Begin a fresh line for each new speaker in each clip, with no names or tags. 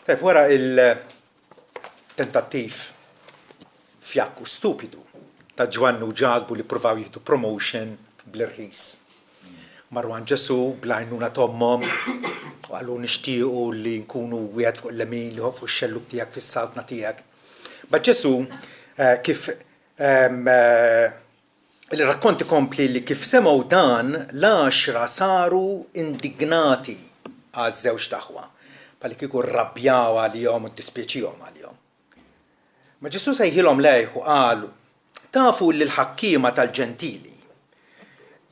Tajb, wara il-tentattiv fjak u stupidu ta' Ġwanni u Ġagbu li pruvaw jieħdu promotion bl-irħis. Marwan Ġesu bl-għajnuna tommhom u għallu nixtiequ li nkunu wieħed fuq l-lemin li fuq ix-xelluk tiegħek fis-saltna tiegħek. Ma Ġesu kif il-rakkonti kompli li kif semgħu dan l-10 saru indignati għaż-żewġ taħwa. Bħalli kieku rrabjaw għalihom u dispjaċihom għalihom. Ma Ġesu sejħilhom lejh u qal tafu li l-ħakkiema tal-ġentili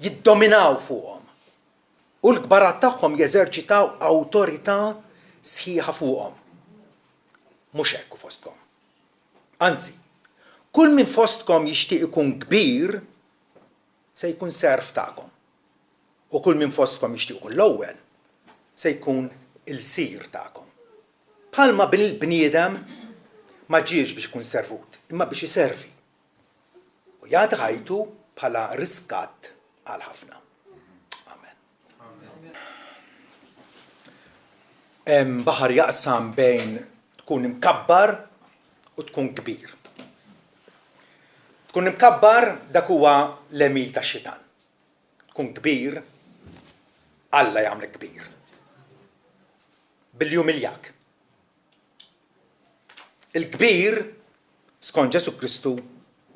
jiddominaw fuqhom u l-kbarat tagħhom jeżerċitaw awtorità sħiħa fuqhom. Mhux hekk fostkom. Anzi, kull min fostkom jixtieq ikun kbir se jkun serf tagħkom. U kull min fostkom jixtieq ikun l-ewwel se jkun il-sir tagħkom. Bħalma bil-bniedem ma ġiex biex ikun servut, imma biex iservi. U jagħti ħajtu bħala riskatt għal ħafna. Amen. Hemm baħar jaqsam bejn tkun imkabbar u tkun kbir. Tkun imkabbar dak huwa l-emil tax-xitan. Tkun kbir, Alla jagħmlek kbir. Bil-jumiljak. Il-kbir skont Ġesu Kristu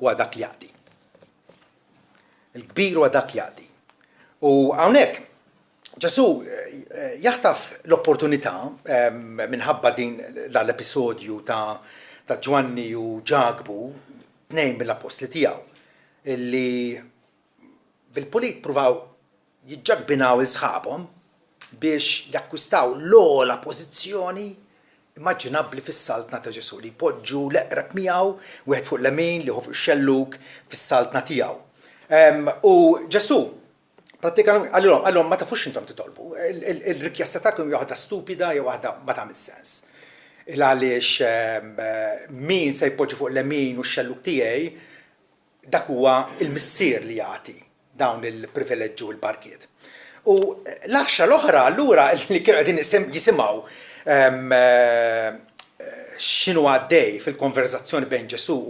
huwa dak li jaqdi. Il-kbir huwa dak li jaqdi. U hawnhekk Ġesu jaħtaf l-opportunità minħabba din l-episodju ta' Ġwanni u Ġagbu, tnejn mill-apostli tiegħu, illi bil-pulit pruvaw jiġġagbinaw il-sħabhom biex jakkwistaw l-ogħla pożizzjoni immaġinabbli fis-saltna ta' Ġesu li jpoġġu l-eqreb miegħu wieħed fuq l-lemin li hu fuq ix-xelluk fis-saltna tiegħu. U Ġesu prattikament għalhom ma tafux intom titolbu. Il-rikjesta tagħkom hija waħda stupida jew waħda ma tagħmel sens. Għaliex min se jpoġġi fuq l-lemin u x-xelluk tiegħi dak huwa il-missier li jagħti dawn il-privileġġi u l-barkiet. U l-10 l-oħra allura li kienu qegħdin jisimgħu x'inhu għaddej fil-konverzazzjoni bejn Ġesu u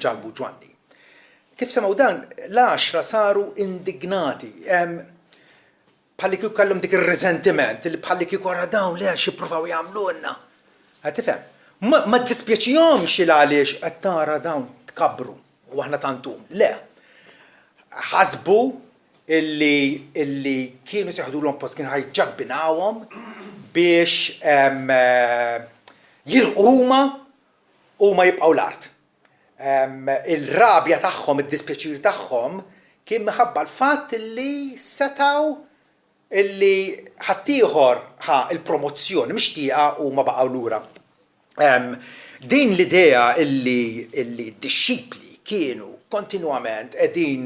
Ġagbu Ġwanni. Kif semgħu dan l-10 saru indignati. Bħalli kieku kellhom dik ir-reżentiment li bħalli kieku wara dawn le xippruvaw jagħmlulna. Qed tifhem? Ma ddispjaċihomx il għaliex qed tara dawn tkabbru u aħna tantum. Le. Ħasbu illi kienu seħdulhom post kienu ħajġabbinawhom biex jilqu huma u ma jibqgħu l-art. Il-rabja tagħhom, id-dispjaċir tagħhom kien minħabba l-fatt illi setgħu illi ħaddieħor ħa il-promozzjoni mixtieqa u ma baqgħu lura. Din l-idea illi d-disċipli kienu kontinwament qegħdin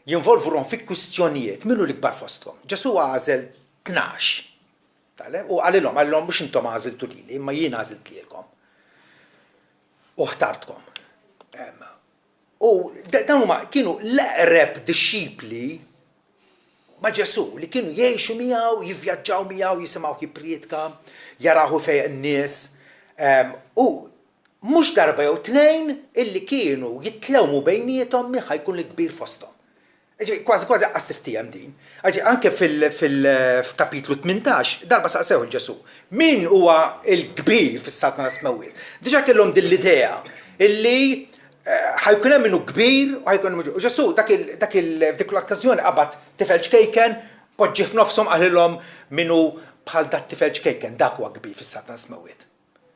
jinvolvuhom fi kwistjonijiet minnu l-ikbar fostkom. Ġesu għażel 12. U għalilhom mhux intom għażiltu lili, imma jien għażilt lilkom. U ħtartkom. U dawn huma kienu l-eqreb disċipli ma' Ġesu li kienu jgħixu miegħu, jivvjaġġaw miegħu, jisimgħu jiprietka, jaraw fejn in-nies. U mhux darba jew tnejn illi kienu jitlewmu bejniethom min ħajkun l-kbir fosthom. Kważi qastiftijem din. Anke fil-kapitlu 18 darba saqsew Ġesu. Min huwa l-kbir fis-saltna tas-smawiet? Diġà kellhom din l-idea illi ħajkun hemm minnu kbir u ħajkun hemm Ġesu f'dik l-okkażjoni qabad tifel ċkejken, poġġi f'nofshom qalilhom minnu bħal dat tifel ċkejken dak huwa kbir fis-saltna tas-smawiet.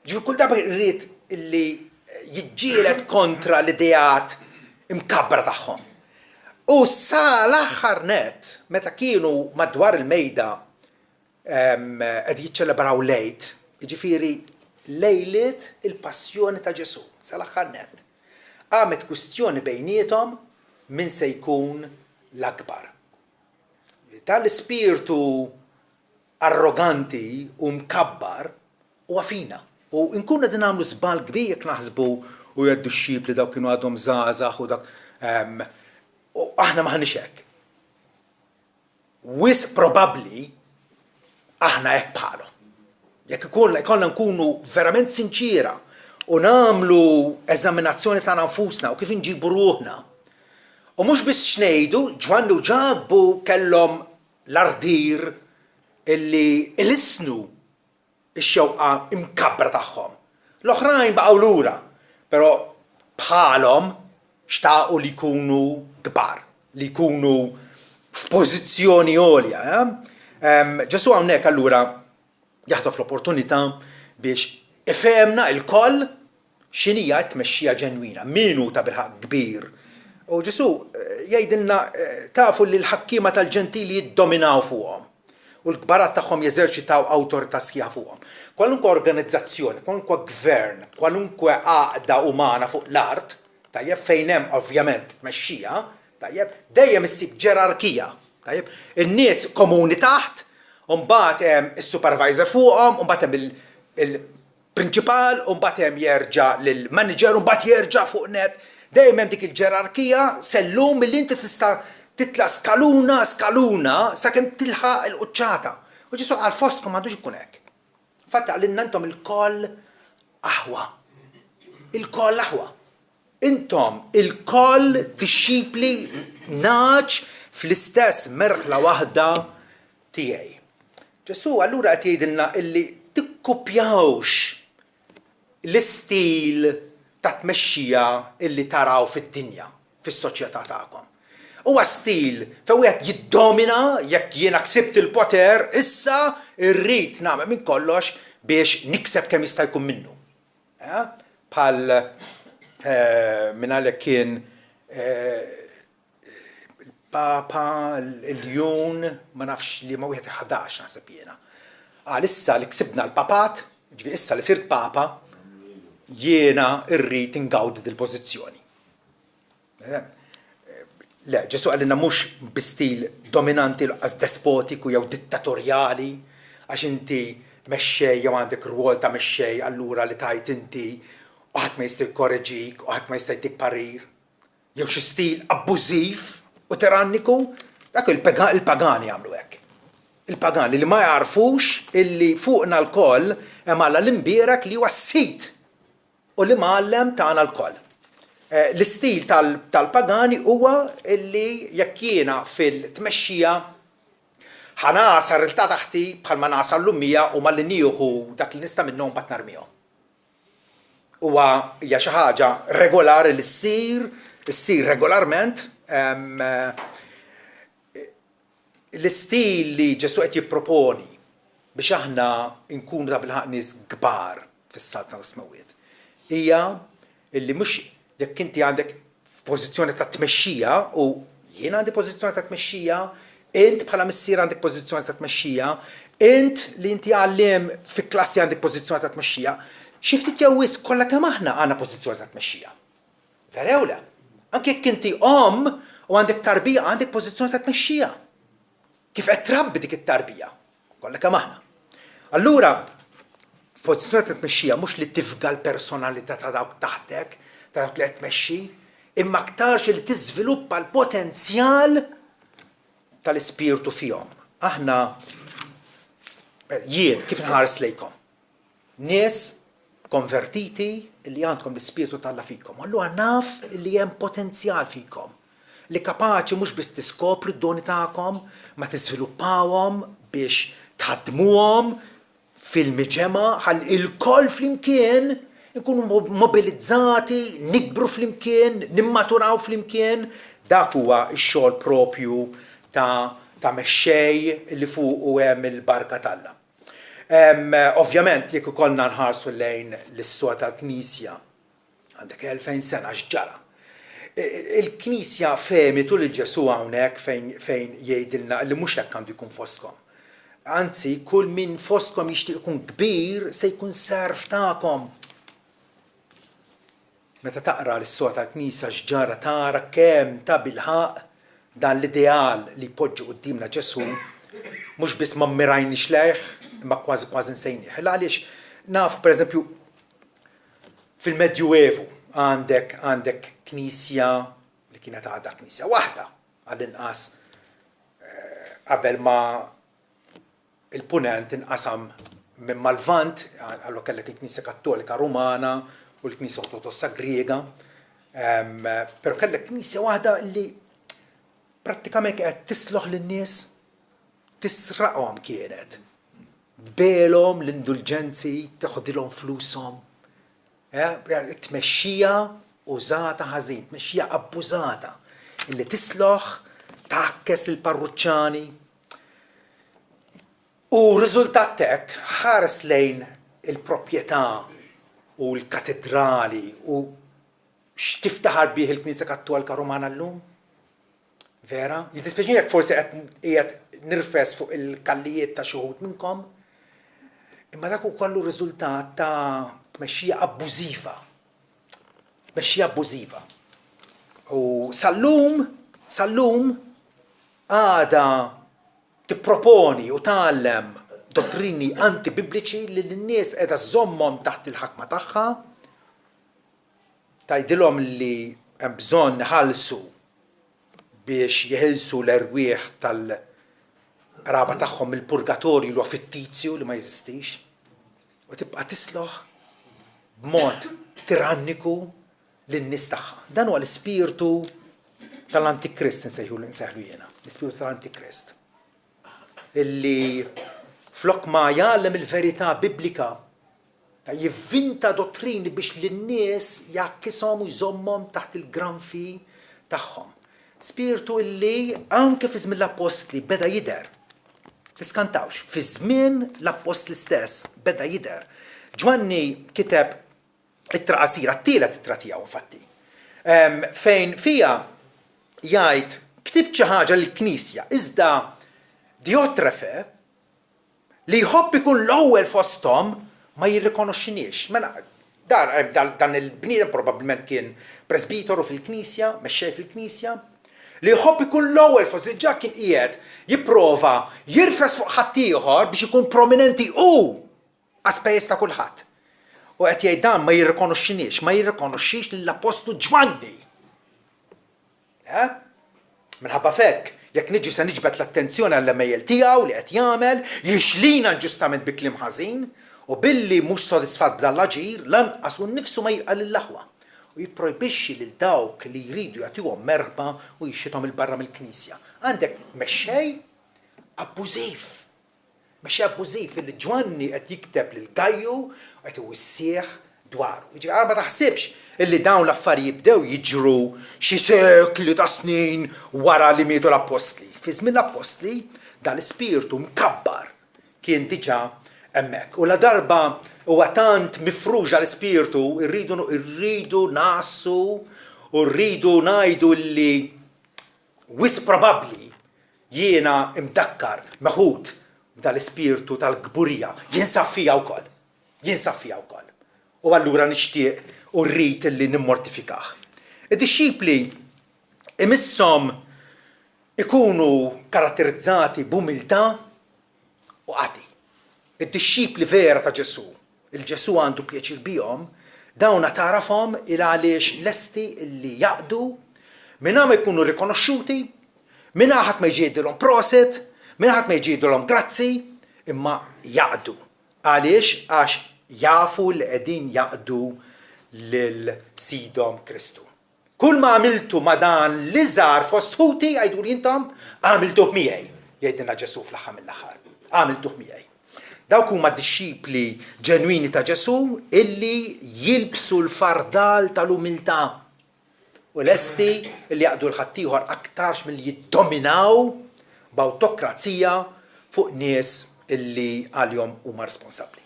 Ġifier kull darba rrid illi jiġġieled kontra l-ideat imkabbra tagħhom. U sa l-aħħar net, meta kienu madwar il-mejda qed jiċċelebraw lejt, jiġifieri lejliet il-passjoni ta' Ġesu, sa l-aħħar net. Għamet kwistjoni bejniethom min se jkun l-akbar. Tal-ispirtu arroganti u mkabbar huwa fina. U nkunu qegħdin nagħmlu żball kbir jekk naħsbu u jgħaddu x-xib li dawk kienu għadhom żgħażagħ u dak u aħna maħniex hekk. Probabbli aħna hekk bħalhom. Jekk ikollna nkunu verament sinċira u nagħmlu eżaminazzjoni ta' nfusna u kif inġibu ruħna. U mhux biss xnejdu, Ġwanni u Ġabbu kellhom l-ardir illi ilisnu x-xewqa imkabbra tagħhom. L-oħrajn baqgħu lura, però bħalhom xtaqu li jkunu kbar, li jkunu f'pożizzjoni għolja. Ġesu hawnhekk allura jaħtof l-opportunità biex ifhemna l-koll x'inhija t-tmexxija ġenwina, min hu ta' bilħaq kbir. U Ġesu jgħidilna tafu li l-ħakkiema tal-ġentili jiddominaw fuqhom u l-kbarat tagħhom jeżerċitaw awtorità sħiħa fuqhom. Kwalunkwe organizzazzjoni, kwalunkwe gvern, kwalunkwe għaqda umana fuq l-art, tajjeb fejn hemm ovvjament tmexxija, tajjeb dejjem issib ġerarkija, tajjeb in-nies komuni taħt, u mbagħad hemm is-supervisor fuqhom, u mbagħad hemm il-prinċipal, u mbagħad hemm jerġa' lill-manager, u mbagħad jerġa' fuq net. Dejjem hemm dik il-ġerarkija sellum milli inti tista' titla' skaluna sakemm tilħaq il-quċċata. U Ġesu qal fostkom m'għandux ikun hekk. Infatti għallinna intom il-koll aħwa. Il-koll aħwa. Intom il-koll disċipli naċ fl-istess merħla waħda tiegħi. Ġesu allura qed jgħidilna illi tikkupjawx l-istil ta' tmexxija illi taraw fid-dinja, fis-soċjetà tagħkom. Huwa stil fejn wieħed jiddomina jekk jiena ksibt il-poter, issa rrid nagħmel minn kollox biex nikseb kemm jista' jkun minnu. Bħal minn għalhekk kien il-Papa il-Jun ma nafx li ma wieħed 11 naħseb jiena. Issa li ksibna l-papat, ġifieri issa li sirt Papa, jiena rrid ingawdi dil-pożizzjoni. Le, Ġesu għallinna mhux bi-stil dominanti l-qas despotiku jew dittatorjali, għax inti mexxej jew għandek rwol ta' mexxej allura li tajt inti u ħadd ma jista' jkorreġik u ħadd ma jista' jtik parir. Jew xi stil abbużiv u tiranniku, dak il-pagani jagħmlu hekk. Il-pagani li ma jarfux illi fuqna l-koll hemm alla l-imbierek li huwa s-sit u li mgħallem tagħna l-koll. L-istil tal-pagani huwa illi jekk jiena fil-tmexxija ħanasar il-ta' taħti bħalma nasar l-ummija u malli nieħu dak li nista' minnhom bat narmihom. Huwa hija xi ħaġa regolari li ssir regolarment. L-istil li Ġesu qed jipproponi biex aħna nkunu ta' bilħaq nies kbar fis-salt tal-Smawiet hija illi mhux jekk inti għandek pożizzjoni ta' tmexxija u jien għandi pożizzjoni ta' tmexxija, int bħala missier għandek pożizzjoni ta' tmexxija, int li inti għalliem fi klassi għandek pożizzjoni ta' tmexxija, xi ftit jew wisq kollha kemm aħna għandna pożizzjoni ta' tmexxija. Vera jew le? Anke jekk inti u għandek tarbija għandek pożizzjoni ta' tmexxija. Kif qed trabbi dik it-tarbija kollha kemm aħna. Allura pożizzjoni ta' tmexxija mhux li tifga l-personalità ta' dawk taħtek, ta' dawk li qed tmexxi, imma aktarx li tiżviluppa l-potenzjal tal-ispirtu fihom. Aħna jien kif nħares lejkom. Nies konvertiti li għandkom l-ispirtu tal-Alla fikom. Allura naf li hemm potenzjal fikom. Li kapaċi mhux biss tiskopru d-doni tagħkom, ma tiżviluppawhom biex tħaddmuhom fil-miġema ħalli il-koll flimkien nkunu mobilizzati, nikbru flimkien, nimmaturaw flimkien, dak huwa x-xogħol propju ta' mexxej li fuq u hemm il-barka talla. Ovvjament jekk ikollna nħarsu lejn l-istorja tal-Knisja għandek 2000 sena x'ġara. Il-Knisja fehmitu li Ġesu hawnhekk fejn jgħidilna li mhux hekk għandu jkun fostkom. Anzi, kull min fostkom jixtieq ikun kbir se jkun serv tagħkom. Meta taqra l-istorja tal-Knisja x'ġara tara kemm ta' bilħaq dan l-ideal li jpoġġu qudiemna Ġesu mhux biss ma mmirajniex lejh, imma kważi nsejnieh. Għaliex nafu pereżempju fil-Medjuevu għandek knisja li kienet għadha knisja waħda għall-inqas qabel ma il-punent inqasam minn mal-Vant, għallu kellek il-Knisja Kattolika Rumana u l-Knisja Ortodossa Griega, pero kellek knisja waħda li prattikament qed tisloħ lin-nies, tisraqhom kienet. Tbelhom l-indulġenzi, taħodilhom flushom. Tmexxija użata ħażin, tmexxija abbużata, illi tisloħ taħkes lill-parruċċani. U riżultat hekk ħares lejn il-proprjetà u l-katedrali u x'tiftaħar bih il-Knisja Kattolika Rumana llum? Vera? Jiddispjaċini jekk forsi qiegħed nirfes fuq il-kallijiet ta' xi wħud minnkom, imma dak ukoll riżultat ta' tmexxija abbużiva. Tmexxija abbużiva. U sal-lum għada tipproponi u tgħallem dottrini antibibliċi li l-nies qiegħda żommhom taħt il-ħakma tagħha, tgħidilhom li hemm bżonn iħallsu biex jeħilsu l-erwieħ tal-qraba tagħhom mill-purgatorju li huwa fittizju li ma jeżistix, u tibqa' tisloħ b'mod tiranniku lin-nies tagħha. Dan huwa l-ispirtu tal-Antikrist nsejħlu jiena, l-ispirtu tal-Antikrist. Illi flok ma jgħallem il-verità biblika, jivvinta dottrini biex lin-nies jakkishom u jżommhom taħt il-granfi tagħhom. Spiritu illi anke fi żmien l-Apostli beda jidher. Tiskantawx, fi żmien l-Apostli stess beda jidher. Ġwanni kiteb ittra qasira, t-tielet ittra tiegħu infatti. Fejn fija jgħid ktibt xi ħaġa lill-Knisja, iżda Diotrefe li jħobb ikun l-ewwel fosthom ma jirrikonoxxiniex. Dan il-bniedem probabbilment kien presbiteru fil-Knisja, mexxej fil-Knisja, li jħobb ikun l-ewwel fost diġà kien qiegħed jipprova jirfes fuq ħadd ieħor biex ikun prominenti u għaspejjeż ta' kulħadd. U qed jgħid dan ma jirrikonoxxix lill-Apostlu Ġwanni. Minħabba fekk, jekk niġi se niġbed l-attenzjoni għall-email tiegħu li qed jagħmel, jixlina ġustament bi kliem ħażin u billi mhux sodisfatt b'dal-aġir lanqas u nnifsu ma jqal l-aħwa u jipprojbixxi lil dawk li jridu jagħtihom merħba u jixxithom il-barra mill-Knisja. Għandek mexxej abbużiv. Mexxej abbużiv li Ġwanni qed jikteb lil Gajju u qed iwissieħ dwaru. Jiġifieri ma taħsibx illi dawn l-affarijiet bdew jiġru xi sekli ta' snin wara li mietu l-Apostli. Fi żmien l-Apostli dan l-ispirtu mkabbar kien diġà hemmhekk. U la darba huwa tant mifruġa l-ispirtu irridu nassu u rridu ngħidu li wis probabbli jiena imdakkar meħud dal-ispirtu tal-gburija jinsab fija wkoll. U allura nixtieq u rrid li nimmortifikaħ. Id-disċipli imisshom ikunu karatterizzati b'umiltà u qati. Id-disċipli vera ta' Ġesu, il-Ġesu għandu pjaċir bihom, dawna tarafhom il għaliex lesti li jaqdu mingħajr ma jkunu rikonoxxuti, mingħajr ħadd ma jġiedilhom proset, mingħajr ħadd ma jġiedilhom grazzi, imma jaqdu. Għaliex għax jafu li qegħdin jaqdu lil Sidhom Kristu. Kull ma għamiltu ma dan li żgħar fost ħuti għajdu li intom għamiltuh miegħi, jgħidilna Ġesu fl-aħħar mill-aħħar. Għamiltuh miegħi. Dawk huma disċipli ġenwini ta' Ġesu illi jilbsu l-fardal tal-umiltà u lesti illi jaqdu l-ħadd ieħor aktarx milli jiddominaw b'awtokrazija fuq nies illi għalihom huma responsabbli.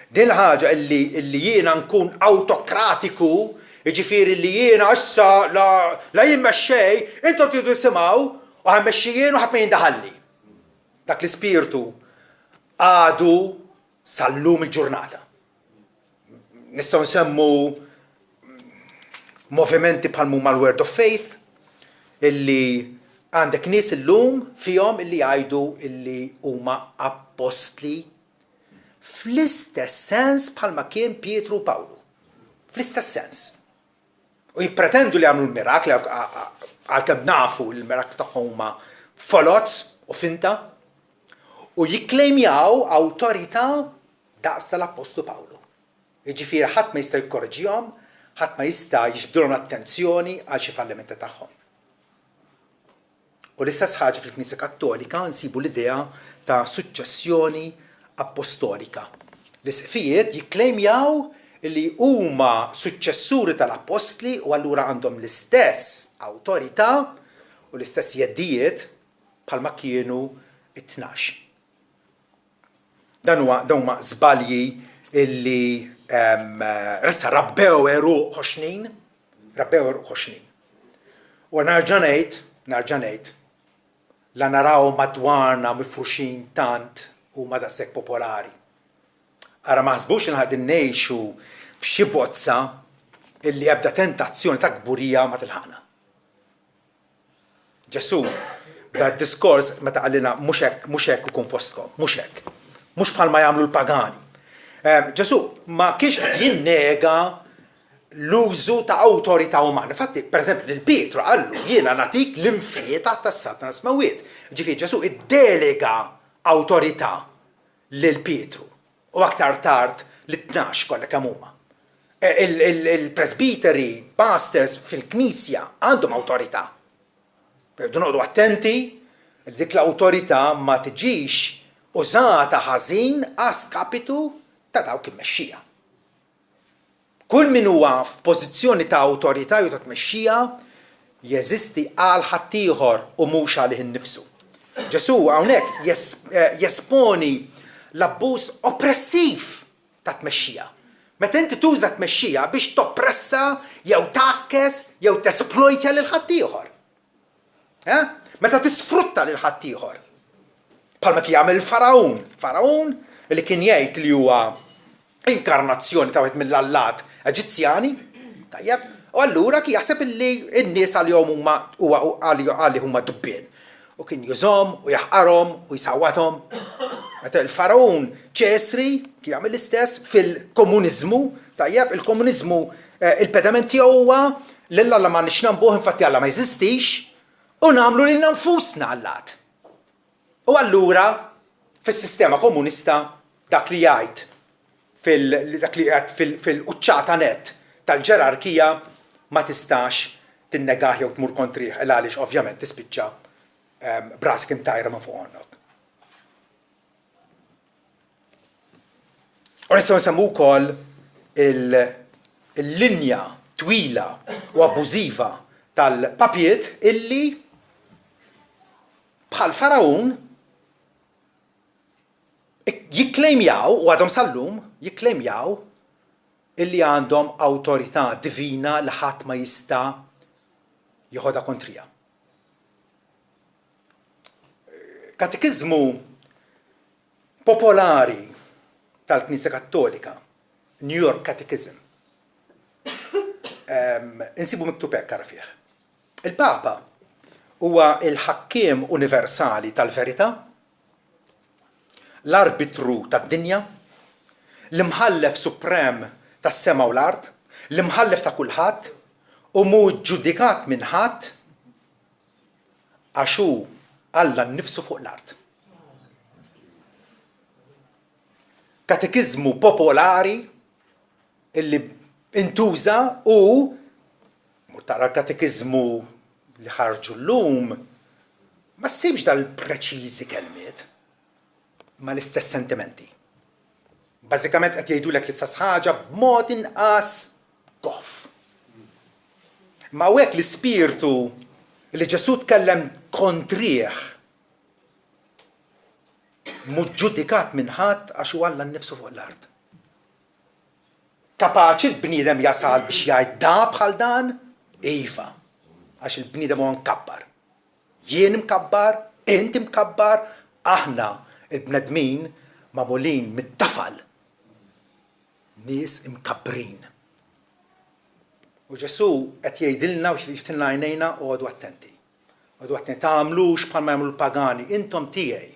Din ħaġa illi jiena nkun autokratiku, jiġifieri li jiena issa la jien mexxej, intom tridu tisimgħu u ħammexxi jien u ħadd ma jindaħalli. Dak l-ispirtu għadu sal-lum il-ġurnata. Nistgħu nsemmu movimenti bħal mal-Word of Faith, illi għandek nies illum fihom illi jgħidu illi huma apostli fl-istess sens bħalma kien Pietru u Pawlu. Fl-istess sens. U jippretendu li għamlu l-mirakli għalkemm nafu l-mirakli tagħhom huma folots u finta. u jikklejmjaw awtorità daqs tal-Apostlu Pawlu. Jiġifieri ħadd ma jista' jikkorreġihom, ħadd ma jista' jiġbdulhom l-attenzjoni għal xi fallimenti tagħhom. U l-istess ħaġa fil-Knisja Kattolika nsibu l-idea ta' suċċessjoni apostolika. L-isqifijiet jikklejmjaw li huma suċċessuri tal-apostli u allura għandhom l-istess awtorità u l-istess jeddijiet bħalma kienu it-tnax. Dan huma żbalji illi ressa rabbew eruq ħoxnin. U narġa' ngħid la naraw madwarna mifruxin tant huma daqshekk popolari. Ara ma ħsbux li ħadin ngħixu f'xi bozza illi ebda tentazzjoni ta' kburija ma tilħaqna. Ġesu bda diskors meta qallina mhux hekk ikun fostkom, mhux hekk. Mhux bħalma jagħmlu l-pagani. Ġesu ma kienx qed jinnega l-użu ta' awtorità umana. Infatti, pereżempju, lil Pietru qallu jiena nagħtik l-infieta tas-Satan smawiet. Ġifieri Ġesu iddelega awtorità lil Pietru. U aktar tard l-12 kollha kemm huma. Il-presbiteri, pastors fil-Knisja għandhom awtorità. Perdu noqgħdu attenti li dik l-awtorità ma tiġix użata ħażin għaskapitu ta' dawk immexxija. Kull min huwa f'pożizzjoni ta' awtorità jew ta' tmexxija jeżisti għal ħaddieħor u mhux għalih innifsu. Ġesu hawnhekk jesponi l-abbuż oppressiv ta' tmexxija. Meta inti tuża tmexxija biex toppressa jew takkes jew tesplojtja lil ħaddieħor. Meta tisfrutta lil ħaddieħor. Bħalma kien jagħmel Farawn. Farawn li kien jgħid li huwa inkarnazzjoni ta' wieħed mill-allat Eġizzjani. Tajjeb, u allura kien jaħseb illi n-nies għalihom huma dubbien. U kien jużhom u jaħqarhom u jsawwathom. Meta il-Farawn ċesri kien jagħmel l-istess fil-komuniżmu, tajjeb, il-komuniżmu il-pedament tiegħu huwa lil Alla ma nix nambuh infatti Alla ma jeżistix u nagħmlu lilna nfusna Allat. U allura fis-sistema komunista dak li jgħid fil-quċċata net tal-ġerarkija ma tistax tinnegah jew tmur kontrih għaliex ovvjament tispiċċa brasek imtajra ma fuq għandok. U nistgħu nsemmu wkoll il-linja twila u abbużiva tal-papijiet illi bħal Farawn jikklejmjaw u għadhom sal-lum jikklejmjaw illi għandhom awtorità divina li ħadd ma jista' jieħodha kontrija. Katekiżmu popolari tal-Knisja Kattolika, New York Catechism, insibu miktub hekk ara fih. Il-Papa huwa il-ħakkiem universali tal-verità, l-arbitru tad-dinja, l-imħallef suprem tas-sema u l-art, l-imħallef ta' kulħadd u mhu ġudikat minn ħadd għax hu Alla nnifsu fuq l-art. Katekiżmu popolari illi intuża u tara katekiżmu li ħarġu llum ma ssibx dal-preċiżi kelmiet ma l-istess sentimenti. Bażikament qed jgħidulek l-istess ħaġa b'mod inqas toff. Ma hekk l-ispirtu li Ġesu tkellem kontrih mhux ġudikat minn ħadd għax huwa Alla nnifsu fuq l-art. Kapaċi l-bniedem jasal biex jgħid da bħal dan? Iva, għax il-bniedem huwa mkabbar. Jien mkabbar, inti mkabbar, aħna il-bnedmin magħmulin mit-tafal. Nies imkabbrin. U Ġesu qed jgħidilna u jiftinna għajnejna għodu attenti. Għodu attenti, tagħmlux bħalma jagħmlu l-pagani, intom tiegħi.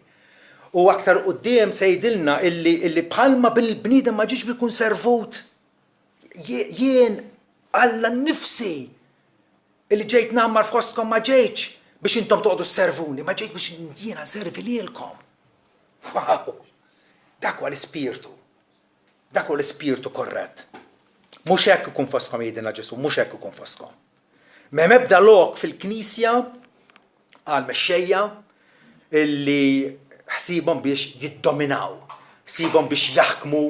U aktar quddiem se jgħidilna illi bħalma bil-bniedem ma ġiex bikun servut. Jien Alla nnifsi illi ġejt nagħmar f'ħostkom ma ġejtx biex intom toqgħodu sservuni, ma ġejt biex jiena nservi lilkom. Wow! Dak huwa l-ispirtu. Dak huwa l-ispirtu korrett. Mhux hekk ikun fostkom jgħidilna Ġesu, mhux hekk ikun fostkom. M'hemm ebda lok fil-Knisja għal mexxejja illi ħsibhom biex jiddominaw, ħsibhom biex jaħkmu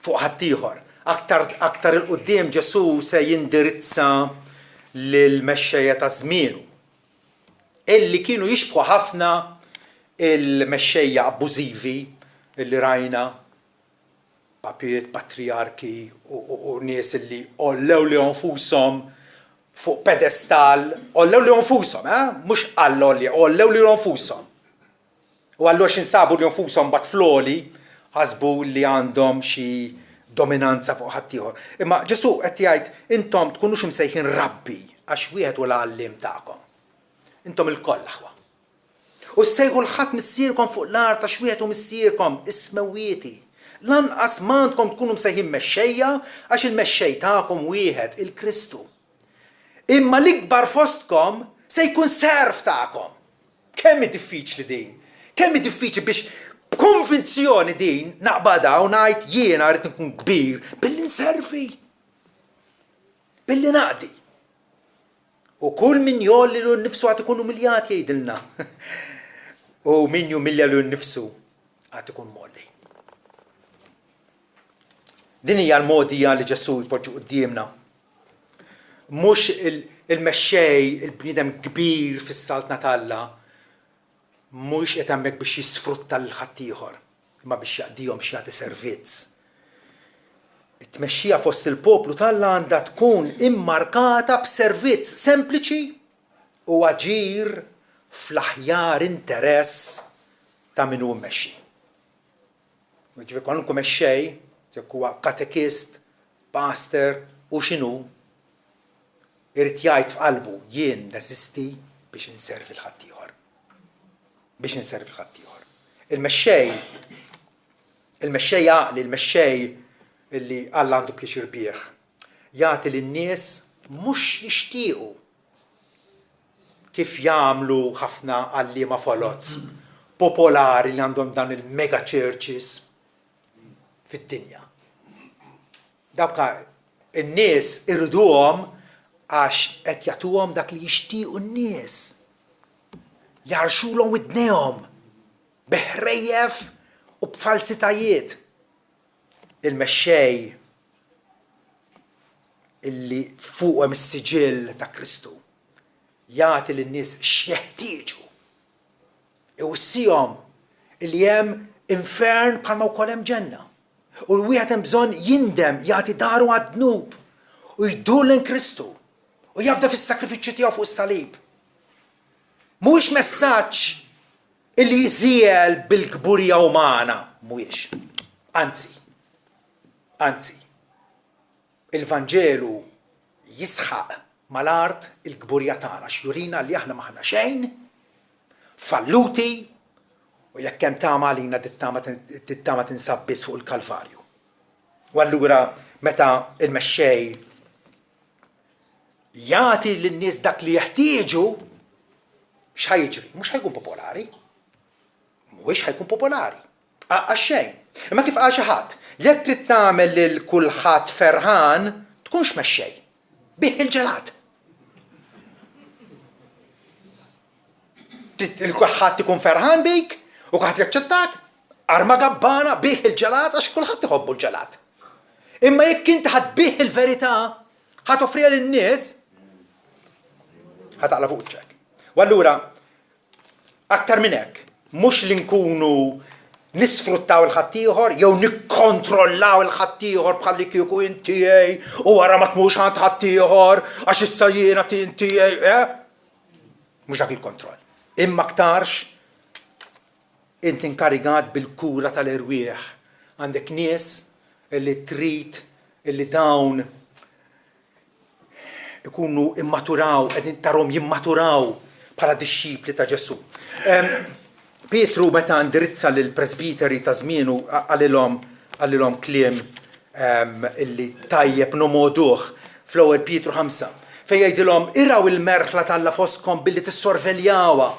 fuq ħaddieħor. Aktar il-qudiem Ġesu se jindirizza lill-mexxejja ta' żmienu illi kienu jixbħu ħafna il-mexxejja abbużivi illi rajna papijiet, patriarki u nies illi ollew li nfushom fuq pedestal, ollew li nfushom, mhux għall-olja, ollew li nfushom. U għallu għax insabu li nfushom bat floli, ħasbu li għandhom xi dominanza fuq ħaddieħor. Imma Ġesu qed jgħid intom tkunux imsejħin rabbi għax wieħed u l-għallim tagħkom. Intom il-koll aħwa. U ssejħu l-ħadd missierkom fuq l-art għax wieħed u missierkom ismewwieti. Lanqas m'għandkom tkunu msejħin mexxejja għax il-mexxej tagħkom wieħed il-Kristu. Imma l-ikbar fostkom se jkun serv tagħkom. Kemm diffiċli din? Kemm diffiċli biex b'konvinzjoni din naqbada u ngħid jiena rrid nkun kbir billi nservi. Billi naqdi. U kull min jolli l nnifsu għad ikun umiljat jgħidilna. U min jumilja l nnifsu għad ikun molli. Din hija l-modija li Ġesu jpoġġu qudiemna. Mhux il-mexxej, il-bniedem kbir fis-salt Natalla, mhux qed hemmhekk biex jisfrutta l-ħaddieħor, imma biex jaqdihom x'jagħti servizz. It-tmexxija fost il-poplu Talla għandha tkun immarkata b'servizz sempliċi u aġir fl-aħjar interess ta' min hu mmexxi. Ġifieri kwalunkwe mexxej, jekk huwa katekist, pastor u x'inhu, irid jgħid f'qalbu jien neżisti biex inservi l-ħaddieħor. Biex inservi l-ħaddieħor. Il-mexxej għaqli, il-mexxej illi Alla għandu pjaċir bih, jagħti lin-nies mhux jixtiequ kif jagħmlu ħafna għalliema folots popolari li għandhom dan il-mega churches fid-dinja. Dawk in-nies irriduhom għax qed jagħtuhom dak li jixtiequ n-nies. Jarxulhom widnejhom biħrejjef u b'falsitajiet. Il-mexxej illi fuqhom is-siġill ta' Kristu jagħti lin-nies x'jeħtieġu. Iwissihom illi hemm infern bħalma wkoll hemm ġenna. U l-wieħed hemm bżonn jindem jagħti daru għad-dnub u jdur lejn Kristu u jafda fis-sakrifiċċju tiegħu fuq is-salib. Mhuwiex messaġġ illi jżiel bil-kburija umana, mhuwiex. Anzi, il-Vanġelu jisħaq mal-art il-kburja tagħna x'jurina li aħna maħna xejn, falluti u jekk hemm tama għalina tittama tinsab biss fuq il-Kalvarju. U allura meta il-mexxej jagħti lin-nies dak li jeħtieġu, x'ħajġri? Mhux ħajkun popolari. Mhuwiex ħajkun popolari. Għax-xejn. Imma kif qal xi ħadd, jekk trid tagħmel lil kulħadd ferħan, tkunx mexxej. Bih il-ġelat. Kulħadd ikun ferħan bik u kulħadd jaċċettak, arma gabbana bih il-ġelat għax kulħadd iħobbu l-ġelat. Imma jekk inti ħadbih il-verità, ħadd offriha lin-nies, ħataqla fuq ċek. U allura aktar minn hekk, mhux li nkunu nisfruttaw il-ħaddieħor jew nikkontrollaw il-ħaddieħor bħalli kieku inti u wara ma tmux ħadd ħaddieħor għax issa jiena inti mhux dak il-kontroll. Imma aktarx inti inkarigat bil-kura tal-irwieħ. Għandek nies illi trid illi dawn ikunu immaturaw, qegħdin tarhom jimmaturaw bħala dixxipli ta' Ġesu. Pietru meta indirizza lill-presbiteri ta' żmienu għalilhom kliem illi tajjeb nomoduh fl-ewwel Pietru 5 fejn jgħidilhom iraw il-merħla Talla fostkom billi tissorveljawha.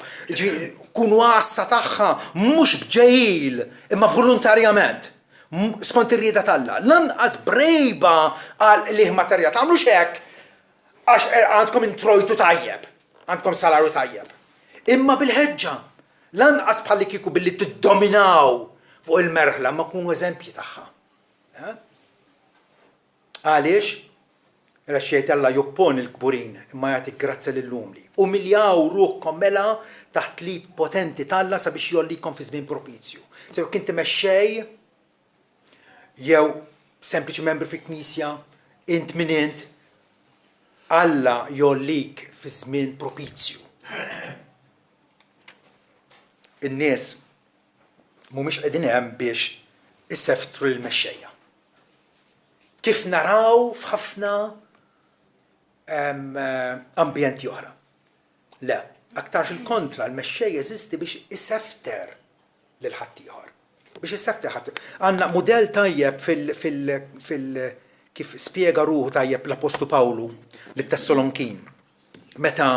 tkun wassa tagħha mhux bġejl imma volontarjament. Skont ir-rieda tal-Alla. Lanqas brejba għal liħ materjal. Tagħmlux hekk għax għandkom introjtu tajjeb, għandkom salarju tajjeb. Imma bil-ħeġġa, lanqas bħalli kieku billi tiddominaw fuq il-merħla ma kunu eżempji tagħha. Għaliex? Raxxejt Alla joppon il-kburin imma jagħti grazza lill-umli. Umiljaw ruħkom mela taħt lid potenti tal-Alla sabiex jollikom fi żmien propizju. Sew kien timexxej jew sempliċi membru fi knisja, int min int, Alla jollik fi żmien propizju. In-nies mhumiex qegħdin hemm biex isseftru l-mexxejja. Kif naraw f'ħafna ambjenti oħra. Le, aktarx il-kontra, l-mexxej jeżisti biex isefter lil ħaddieħor. Biex isefter ħaddieħor. Għandna mudell tajjeb kif spjega ruħu tajjeb l-Apostu Pawlu lit-Tessalonkin. Meta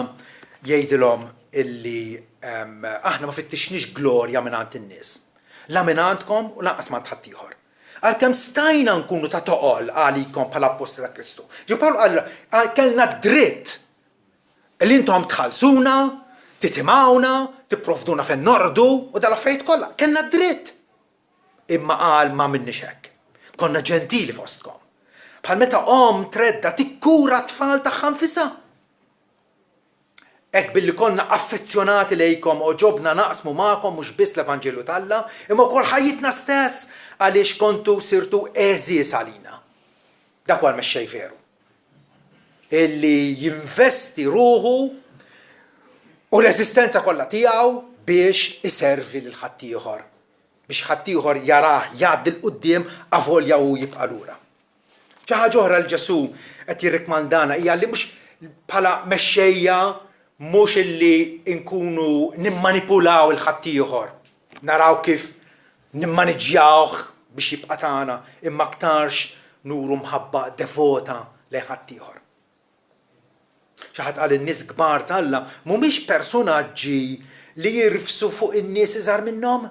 jgħidilhom illi aħna ma fittixniex glorja mingħand in-nies. La minn għandkom u lanqas minn ħaddieħor. Għalkemm stajna nkunu ta' toqol għalikom bħala apposti ta' Kristu. Pawlu qal kellna dritt li intom tħallsuna, titimawna, tipprovduna fejn nordu u dal-affarijiet kollha. Kellna dritt. Imma qal ma minnix hekk. Konna ġentili fostkom. Bħal meta tredda tikkura tfal tagħha nfisha. Hekk billi konna affezzjonati lejkom u ġobna naqsmu magħkom mhux biss l-Evanġelju tal-Alla, imma wkoll ħajjitna stess għaliex kontu sirtu eżies għalina. Dak huwa l-mexxej veru. Illi jinvesti ruħu u l-eżistenza kollha tiegħu biex iservi lil ħaddieħor. Biex ħaddieħor jarah jgħaddi l-qudiem avolja u jibqa' lura. Xi ħaġa oħra l-Ġesu qed jirrikmandana hija li mhux bħala mexxejja mhux illi nkunu nimmanipulaw il-ħaddieħor. Naraw kif nimmaniġġjawh biex jibqa' tagħna imma aktarx nuru mħabba devota lejn ħaddieħor. Xi ħadd qal in-nies kbar tal-Alla mhumiex personaġġi li jirfsu fuq in-nies iżgħar minnhom,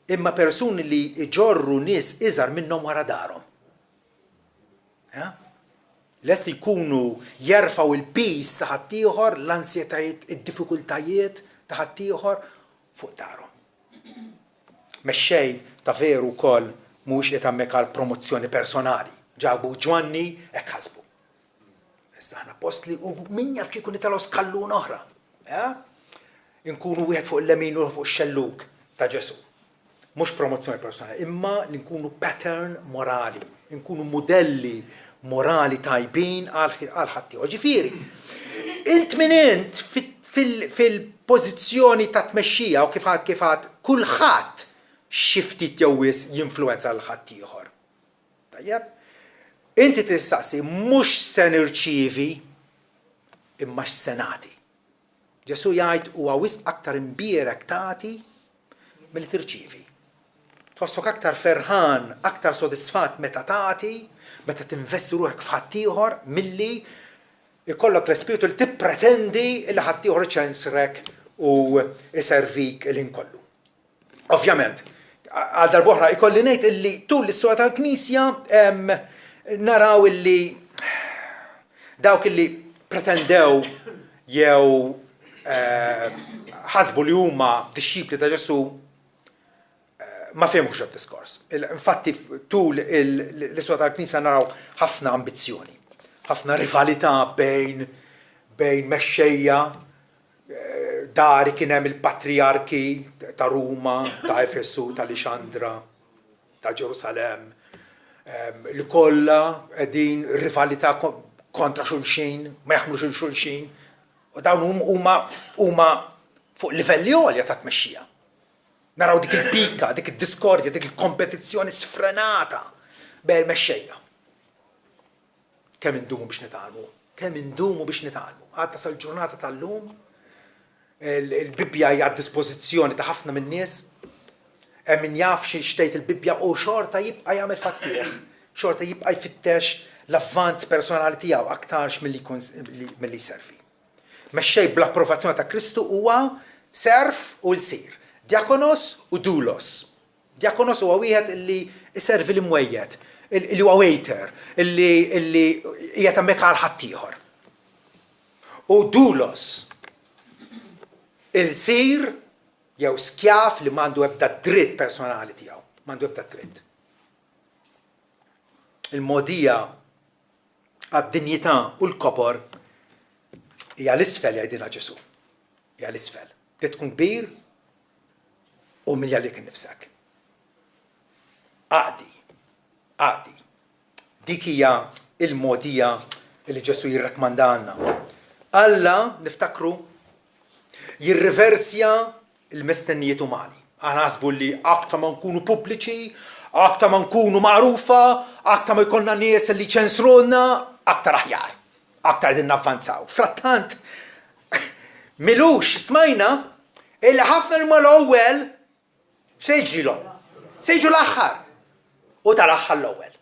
imma persuni li iġorru nies iżgħar minnhom wara darhom. Lest jkunu jerfaw il-pis ta' ħaddieħor, l-ansjetajiet, id-diffikultajiet ta' ħaddieħor fuq darhom. Mexxej ta' veru wkoll mhux qed hemmhekk għal promozzjoni personali. Ġabu Ġwanni hekk ħasbu. Issa aħna postli u min jaf kieku nitalgħu skallun oħra. Inkunu wieħed fuq il-lemin u fuq ix-xelluk ta' Ġesu. Mhux promozzjoni personali, imma li nkunu pattern morali, nkunu modelli morali tajbin għal ħaddieħor. Ġifieri, int min int fil-pożizzjoni ta' tmexxija u kif għad kulħadd xi ftit jew wis jinfluwenza l ħaddieħor. Tajjeb? Inti tistaqsi mhux se nirċievi imma x'se nagħti. Ġesu jgħid huwa wisq aktar imbierek tagħti milli tirċievi. Tħossok aktar ferħan, aktar sodisfatt meta tagħti, meta tinvesti ruħek f'ħaddieħor milli ikollok l-ispiritu li tippretendi li ħaddieħor iċensrek u iservik il-inkollu. Ovvjament, għal darb'oħra ikolli ngħid illi tul l-istorja tal-Knisja naraw illi dawk illi pretendew jew ħasbu li huma dixxipli ta' Ġesu ma fehmux id-diskors. Infatti tul l-istorja tal-Knisja naraw ħafna ambizzjoni, ħafna rivalità bejn mexxejja. Dari kien hemm il-patriarki ta' Ruma, ta' Efesu, ta' Alexandra, ta' Ġerusalem, li kollha qegħdin rivalità kontra xulxin, ma jaħmlux il-xulxin, u dawn huma fuq livelli għolja ta' tmexxija. Naraw dik il-pika, dik id-diskordja, dik il-kompetizzjoni sfrenata bejn mexxejja. Kemm indumu biex nitgħallmu? Għadna sal-ġurnata tal-lum, il-Bibbja hija għad-dispożizzjoni ta' ħafna min-nies, hemm min jaf x'tgħid il-Bibbja u xorta jibqa' jagħmel fattieħ, xorta jibqa' jfittex l-avvanz personali tiegħu aktarx milli jservi. Mexxej bl-approvazzjoni ta' Kristu huwa serf u l-sir. Diakonos u doulos. Diakonos huwa wieħed illi iservi l-imwejjed, illi huwa waiter, illi qiegħed hemmhekk għal ħadd ieħor. U doulos il-sir jew skjaf li m'għandu ebda dritt personali tiegħu, m'għandu ebda dritt. Il-mogħdija għad-dinjità u l-kopor hija l-isfel jgħidilha Ġesu. Hija l-isfel. Trid tkun kbir u milja lik innifsek. Għaqdi. Dik hija il-mogħdija li Ġesu jirrakmandalna. Alla niftakru jirriversja il-mistennijiet umani. Aħna naħsbu li aktar ma nkunu pubbliċi, aktar ma nkunu magħrufa, aktar ma jkollna nies li ċensrulna, aktar aħjar. Aktar din navvanzaw. Frattant, milux smajna illi ħafna li mal-ewwel se jiġrilhom. Se jiġu l-aħħar. U tal-aħħar l-ewwel.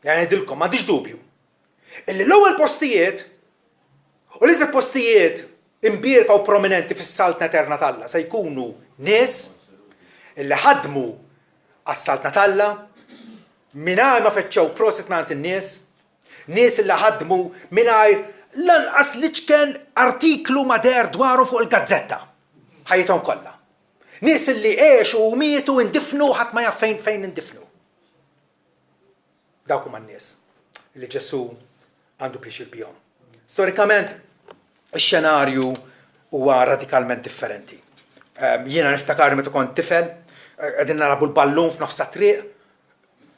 Yani ngħidilkom m'għandix dubju. Illi l-ewwel postijiet u l-iżgħar postijiet imbierka u prominenti fis-Salt Eterna Talla se jkunu nies illi ħadmu għas-Salt Talla mingħajr ma feċċew prosit nagħti in-nies, nies illi ħadmu mingħajr lanqas liċken artiklu mader dwaru fuq il-gazzetta. Ħajjithom kollha. Nies illi għexu u mietu indifnu ħadd ma jaf fejn indifnu. Dawk huma n-nies li Ġesu għandu pjexir bihom. Storikament, ix-xenarju huwa radikalment differenti. Jiena niftakar meta kont tifel, qegħdin nagħlabu l-ballun f'nofs triq.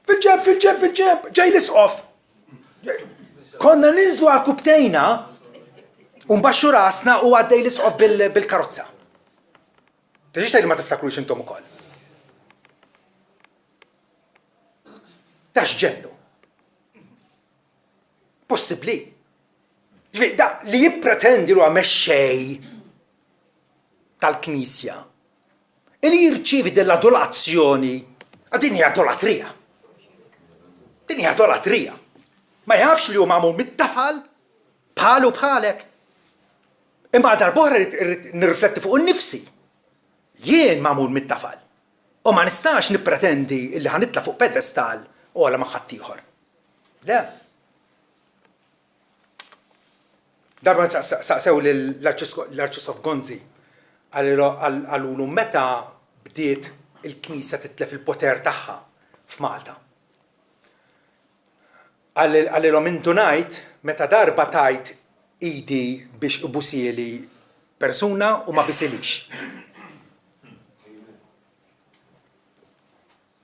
Fil-ġeb, ġej l-isqof. Konna ninżlu għal kubtejna u mbaxxu rasna u għaddej l-isqof bil-karozza. Tiġix tgħidli ma tiftakrux intom ukoll. Tax ġennu. Possibbli. Da li jippretendi lu għamexxej tal-Knisja. Li jirċievi dell-adolazzjoni, din hija adolatrija. Din hija adolatrija. Ma jafx li hu magħmul mit-tafal bħalu bħalek. Imma darb'oħra rrid nirrifletti fuq innifsi. Jien magħmul mit-tafal. U ma nistax nippretendi li ħanitla fuq pedestal u għala ma' ħadd ieħor. Le. Darba saqsew l-Arċisqof Gonzi għalulu meta bdiet il-Knisja titlef il-poter tagħha f'Malta. Għalilhom intu ngħid meta darba tajt idi biex ibusieli persuna u ma bisilix.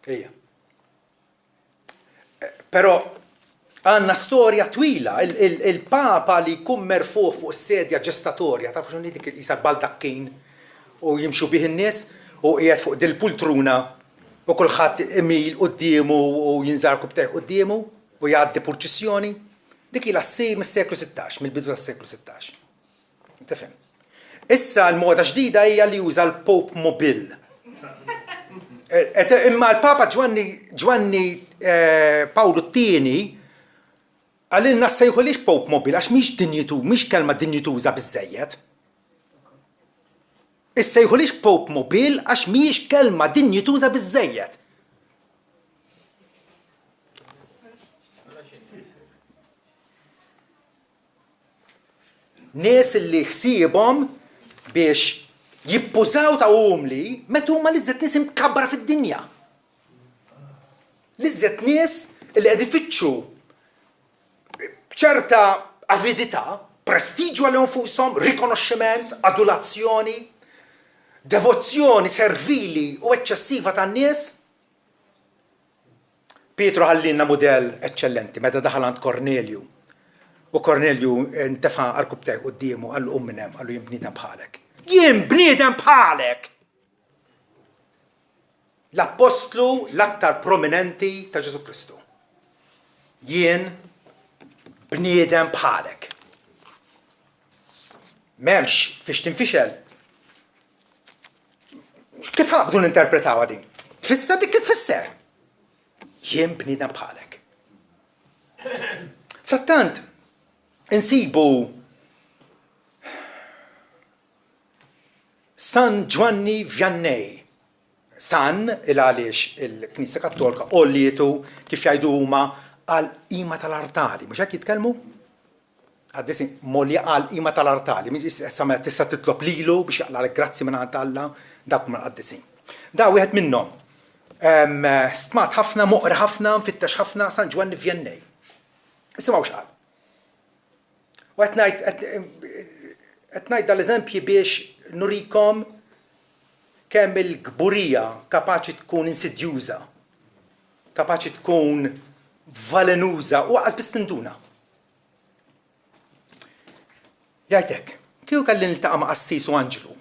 Ejja. Però għanna storja twila, il-papa li jkun merfuq fuq sedja ġestatorja, tafu x'inhi dik isa baldakkin u jimxu bih in-nies u qiegħed fuq dil-pultruna u kulħadd imil qudiemu u jinżar kubtejh qudiemu u jgħaddi purċissjoni. Dik ilha ssir mis-seklu 16, mill-bidu tas-seklu 16. Tifhem. Issa l-moda ġdida hija li juża l-Pope Mobil. Imma l-Papa Ġwanni Pawlu II għalilna sejħolix Pope Mobil, għax miex dinjitu, miex kelma dinjituża biżżejjed. Issejħolix Pope Mobil għax miex kelma dinjituża biżżejjed. Nies li ħsiebhom biex jippużaw ta' umli metu huma l-iżżed nies imkabbra fid-dinja. L-iżżed nies li qed ifittxu ċerta avidità, prestiġu għalihom fuqshom, rikonoxximent, adulazzjoni, devozzjoni servili u eċċessiva tan-nies. Pietru ħallilna mudell eċċellenti meta daħal għand Kornelju. U Kornelju intefa' għall-kubtej qudiemu għallu minn hemm, għallu jien bniedem bħalek. Jien bniedem bħalek! L-apostlu l-aktar prominenti ta' Ġesu Kristu. Jien bniedem bħalek. M'hemmx fiex tinfixel. Kif ħabdu ninterpretawha din? Tfisser dik li tfisser. Jien bniedem bħalek. Frattant, insibu San Giovanni Vianney. San il-għaliex il-Knisja Kattolika qollietu kif jgħidu huma għal qima tal-artali. Mhux hekk jitkellmu? Għaddisi molja għal qima tal-artali. Sama tista' titlob lilu biex jaqlalek grazzi minn għand Alla dak ma qaddisin. Da wieħed minnhom. Stmat ħafna, moqra ħafna, mfittex ħafna San Giovanni Vianney. Isimgħu x'qal. U qed ngħid dal-eżempji biex nurikom kemm il-gburija kapaċi tkun insidjuża, kapaċi tkun valenuża u biss tinduna. Jgħid hekk, kieku kelli niltaqa' ma' Qassis u Anġlu.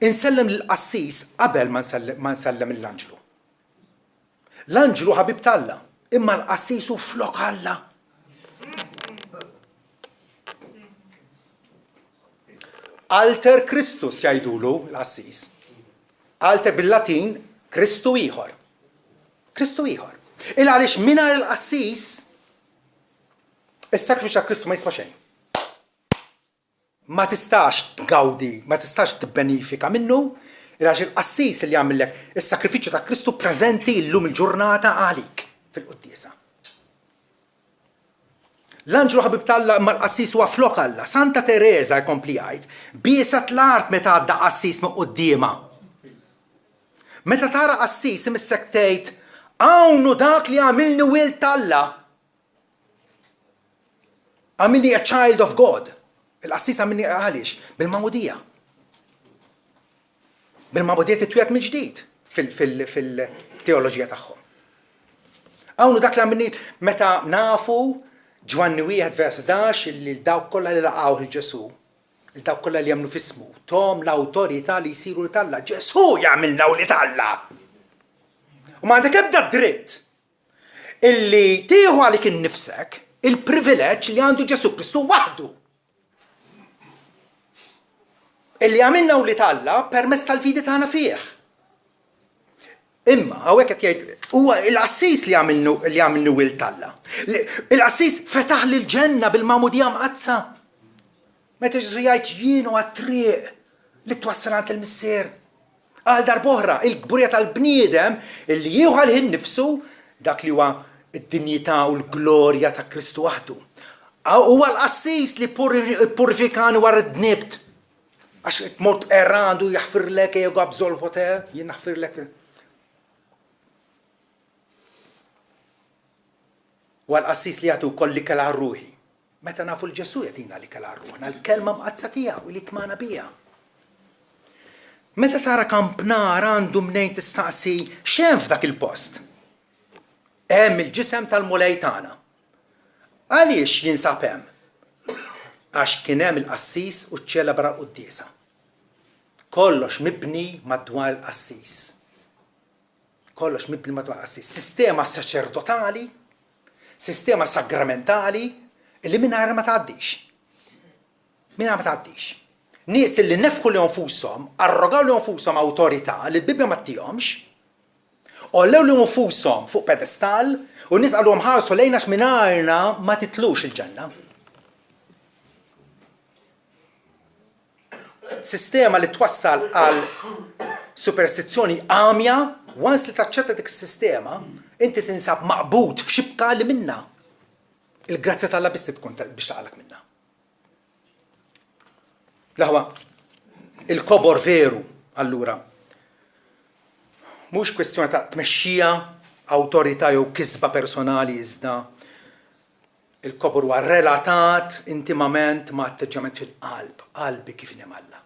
Insellem lill-Qassis qabel ma nsellem lill-Anġlu. L-Anġlu ħabib tal-Alla, imma l-Qassis hu flok Alla. Alter Christus jgħidulu l-Qassis. Alter bil-Latin Kristu ieħor. Kristu ieħor. Il-għaliex mingħajr il-Qassis is-sakrifiċċju ta' Kristu ma jiswa xejn. Ma tistax tgawdi, ma tistax tibbenifika minnu, il-għaliex il-Qassis li jagħmellek is-sakrifiċċju ta' Kristu preżenti llum il-ġurnata għalik fil-quddiesa. L-Anġlu ħabib tal-Alla ma l-Qassis huwa flok Alla. Santa Teresa jkompli jgħid, biesat l-art meta għadda Qassis minn qudiema. Meta tara Qassis imissek tgħid hawn dak li għamilni wild Alla. Għamilni a child of God. Il-Qassis għamilni għaliex bil-mamudija. Bil-mamudija titwiet mill-ġdid fil-teoloġija tagħhom. Hawn dak li għamilni meta nafu Ġwanni 1:11 li l-dawk kollha li laqgħu il-Ġesu, il-dawk kollha li jemmnu f'ismu, tom l-awtorità li jsiru li Alla. Ġesu jagħmilna li Alla. U m'għandek ebda dritt illi tieħu għalik innifsek il-privileġġ li għandu Ġesu Kristu waħdu. Illi għamilna li Alla permezz tal-fidi tagħna fih. Imma hawnhekk qed jgħid huwa l-Qassis li għamilnu wild Alla. Il-Qassis fetaħ lil ġenna bil-mamudija mqazza. Meta Ġesu jgħid jien huwa t-triq li twassal għand il-Missier. Għal darb'oħra il-gburija tal-bniedem illi jieħu għalih innifsu dak li huwa d-dinjità u l-glorja ta' Kristu waħdu. Huwa l-Qassis li purifikani wara d-dnibt. Għax tmort errandu jaħfirlek jew absolvote, jien naħfirlek. U għal-Qassis li jagħtu wkoll l-ikel għar-ruħi. Meta nafu l-Ġesu jagħtina l-ikel għar-ruħna, l-kelma mqazza tiegħu li tmana biha. Meta tara kampnar għandu mnejn tistaqsi x'hemm f'dak il-post. Hemm il-ġisem tal-mulej tagħna. Għaliex jinsab hemm? Għax kien hemm il-Qassis u ċċelebra l-quddiesa. Kollox mibni madwar il-Qassis. Kollox mibni madwar il-Qassis. Sistema saċerdotali, sistema sagramentali illi mingħajrha ma tgħaddix. Mingħajrha ma tgħaddix. Nies illi nefħu li nfushom, arrogaw li nfushom awtorità li l-Bibja ma tihomx, ollew li nfushom fuq pedestal u nies qalhom ħarsu lejna x'mingħajrna ma titlux il-ġenna. Sistema li twassal għal superstizzjoni għamja, once li taċċetta dik is-sistema, inti tinsab maqbud f'xibka li minna. Il-grazzja tal-Alla biss tkun biex taqalak minna. Laħwa, il-kobor veru, allura, mhux kwestjoni ta' tmexxija, awtorità jew kisba personali iżda il-kobor huwa relatat intimament ma' atteġġament fil-qalb, qalbi kif inhem Alla.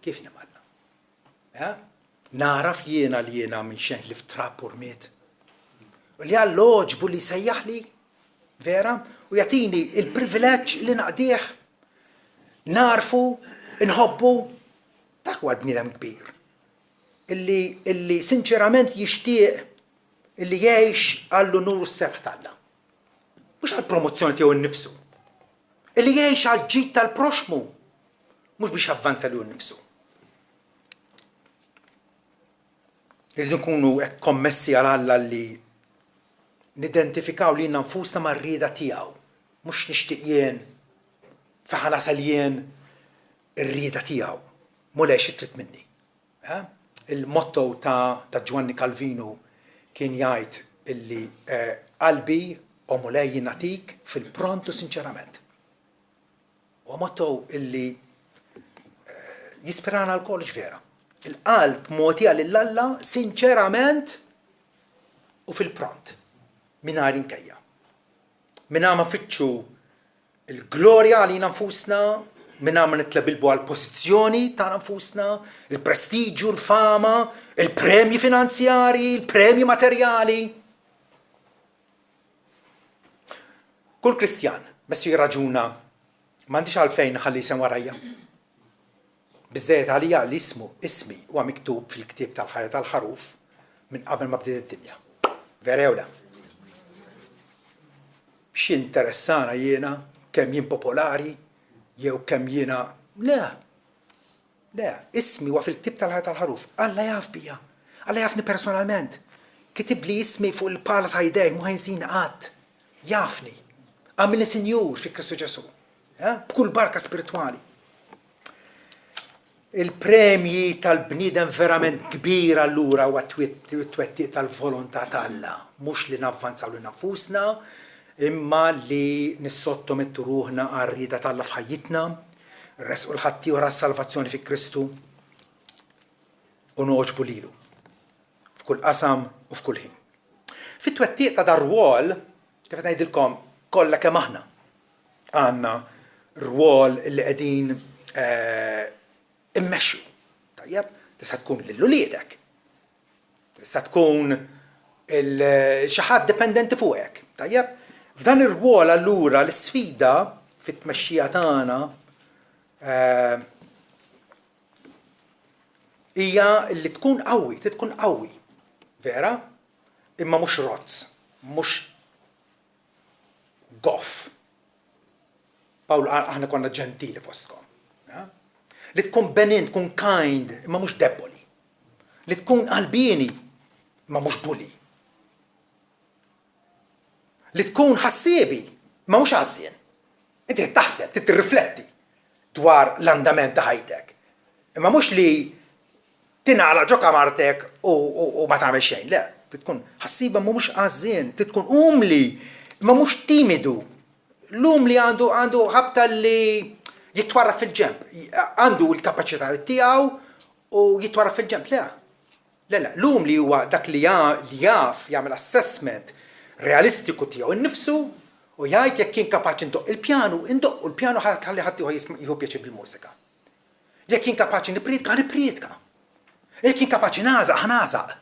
Kif inhem Alla. Naraf jiena li jiena minn xejn li f'trapp u rmiet. U li għall-oġbu li sejjaħli, vera, u jagħtini il-privileġġ li naqdih, narfu, inħobbu, dak huwa bniedem kbir. Illi sinċerament jixtieq illi jgħix għallu nur s-sebħ tal-Alla. Mhux għall-promozzjoni tiegħu nnifsu. Illi jgħix għall-ġid tal-proxmu, mhux biex avvanza li hu nnifsu. Irridu nkunu hekk kommessi għal Alla li nidentifikaw li nfusna mar-rieda tiegħu, mhux nixtieq jien, faħa nasal jien ir-rieda tiegħu, mulej xi trid minni. Il-motto ta' Giovanni Calvino kien jgħid illi qalbi u mulej jingħatik fil-prontu sinċerament. U motto illi jispirana l-koll ġvera. Il-qalb motija lill-Alla sinċerament u fil-pront. Minar inkejja. Minna ma fitxu il-glorja għalina nfusna, minna ma nitlabilbu għal-pozizjoni ta' nfusna, il-prestiġu, il-fama, il-premji finanzjari, il-premji materjali. Kull Kristjan, messu jirraġuna, m'għandix għalfejn ħalli jisem warajja. Biżżejjed għalija ismi huwa miktub fil-ktieb tal-ħajja tal-ħaruf minn qabel ma bdiet id-dinja. Vera jew le? X'interessana jiena kemm jien popolari jew kemm jiena le. Ismi huwa fil-ktieb tal-ħajja tal-ħaruf. Alla jaf bija. Alla jafni personalment. Kitib li ismi fuq il-pala ta' jdej mhu ħajnsina qatt. Jafni. Għamilni Sinjur fi Kristu Ġesu. B'kull barka spiritwali. Il-premji tal-bniedem verament kbir allura huwa t-twettiq tal-volontà tal-Alla. Mhux li navvanzaw li nafusna, imma li nissottomettu ruħna għar-rieda tal-Alla f'ħajjitna, resqu l-ħaddieħor għas-salvazzjoni fi Kristu u noġbu lilu f'kull qasam u f'kull ħin. Fit-twettiq ta' dar-rwol, kif ngħidilkom, kollha kemm aħna għandna rwol li qegħdin immexxu. Tajjeb, tista' tkun lil-uliedek. Tista' tkun xi ħadd dipendenti fuqek. Tajjeb, f'dan ir-rwol allura l-isfida fit-tmexxija tagħna hija li tkun qawwi, vera? Imma mhux rozz, mhux goff. Pawl aħna konna ġentili fostkom. Li tkun benin, tkun kind, imma mhux deboli. Li tkun qalbini, imma mhux bully. Li tkun ħassiebi, imma mhux ħassien. Inti taħseb, tirrifletti dwar l-andament ta' ħajtek. Imma mhux li tingħala ġoka martek u ma tagħmel xejn, le. Tkun ħassiba ma mhux għażien, tkun umli, imma mhux timidu. L-umli għandu ħabta li jitwarra fil-ġemp, għandu l-kapacità tiegħu u jitwarra fil-ġemp, le. L-umli huwa dak li jaf jagħmel assessment realistiku tiegħu innifsu u jgħid jekk kien kapaċi indoq il-pjanu, indoq u l-pjanu ħalli ħadd jieħu pjaċir bil-mużika. Jekk kien kapaċi nipriedka. Jekk kien kapaċi nażaq.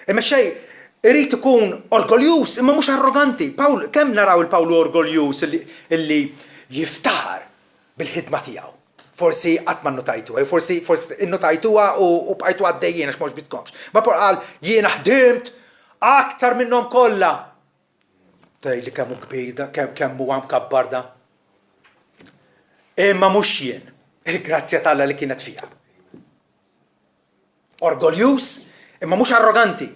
Imma xejn irid ikun orgoljus, imma mhux arroganti. Pawl, kemm naraw il-Pawlu orgoljus illi jiftaħar bil-ħidma tiegħu. Forsi qatt ma nnotajtuha, forsi innotajtuha u bqajtu għaddejjien għax mhux bitkomx. Ma qal jiena ħdimt aktar minnhom kollha. Tgħidli kemm hu kbir, kemm huwa mkabbar da. Imma mhux jien, il-grazzja tal-Alla li kienet fiha. Orgoljus, imma mhux arroganti.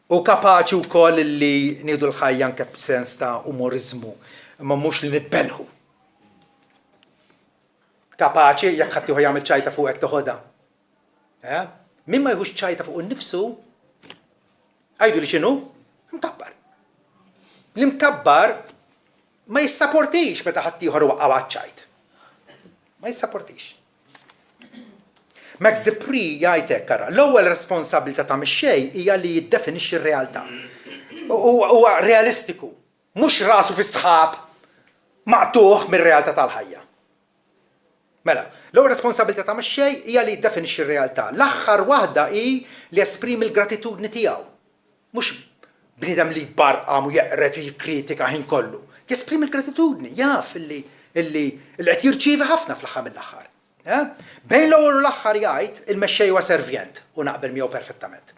U kapaċi wkoll li nieħdu l-ħajja anke b'sens ta' umorizmu, imma mhux li nitbelħu. Kapaċi jekk ħadd ieħor jagħmel ċajta fuqek toħodha. Min ma jħux ċajta fuq innifsu, għajdu li x'inhu? Mkabbar. L-imkabbar ma jissapportix meta ħadd ieħor waqgħu ċajt. Ma jissapportix. Max Dupree jgħid kara, l-ewwel responsabilità ta' mixxej hija li jiddefinixxi r-realtà. Huwa realistiku, mhux rasu fis-sħab maqtuħ mir-realtà tal-ħajja. Mela, l-ewwel responsabilità ta' mixxej hija li jiddefinixxi r-realtà. L-aħħar waħda hi li esprimi l-gratitudni tiegħu. Mhux bniedem li jbarqam u jeqret u jikkritika ħin kollu. Jesprimi l-gratitudni, jaf illi qed jirċievi ħafna fl-aħħar mill-aħħar. Bejn l-ewwel u l-aħħar jgħid il-mexxej huwa servjent u naqbel miegħu perfettament.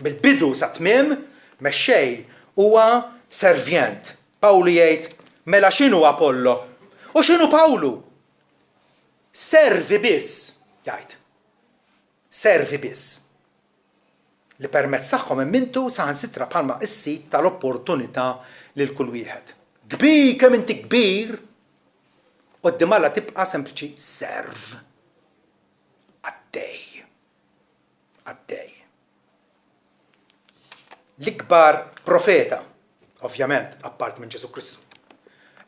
Bil-bidu sa tmiem mexxej huwa servjent. Pawlu jgħid mela x'inhu Apollo? U x'inhu Pawlu? Servi biss, jgħid. Servi biss. Li permezz tagħhom immintu saħansitra bħalma is-sit tal-opportunità lil kull wieħed. Kbir kemm inti kbir, qoddim Alla tibqa' sempliċi serv. Għaddej. L-ikbar profeta, ovvjament, apart minn Ġesu Kristu,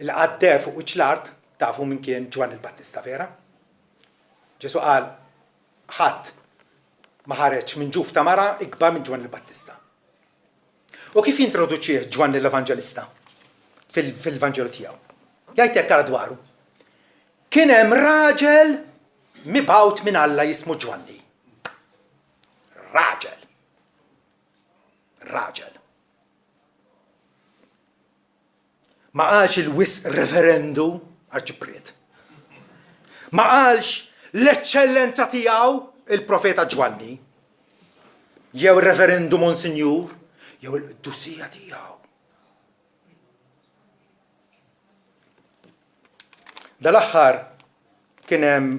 il għadder fuq wiċċ l-art tafu min kien Ġwanni l-Battista, vera? Ġesu qal ħadd ma ħareġ minn ġuf ta' mara ikbar minn Ġwanni l-Battista. U kif jintroduċih Ġwanni l-Evanġelista fil-Vanġelu tiegħu? Jgħid hekk ara dwaru. Kien hemm raġel mibgħut minn Alla jismu Ġwanni. Raġel. Ma qalx il-wisq referendu Arċipriet. Ma qalx l-eċċellenza tiegħu il-profeta Ġwanni. Jew referendu Monsinjur, jew il-qdussija tiegħu. Dal-aħħar kien hemm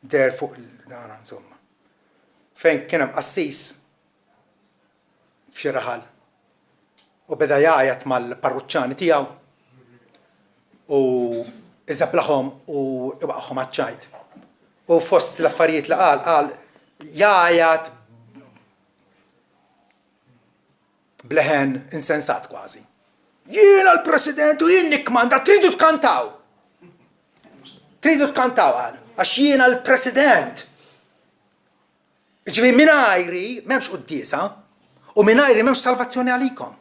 der fuq il-dara insomma. Fejn kien hemm qassis f'xi raħal u beda jgħajat mal-parruċċani tiegħu u iżablaħhom u ibaqgħuhom għaċ-ċajt. U fost l-affarijiet li qal jgħajat bleħen insensat kważi. Jiena l-President u jien nikkmanda tridu tkantaw. Tridu tkantaw qal, għax jiena l-President. Ġifieri mingħajri m'hemmx quddiesa u mingħajri m'hemmx salvazzjoni għalikom.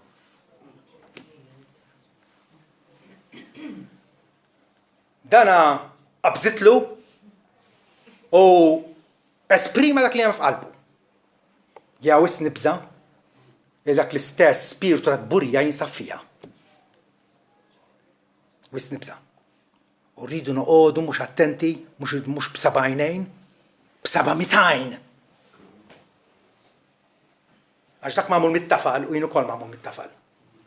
Dana qabżitlu u esprima dak li hemm f'qalbu. Jew is nibża li dak l-istess spiritu ta' tburija jinsab fiha. Wis nibża. U rridu noqogħdu mhux attenti, mhux b'seba' għajnejn, b'seba' mitgħin. Għax dak magħmul mit-tafal u jien ukoll magħmul mit-tafal.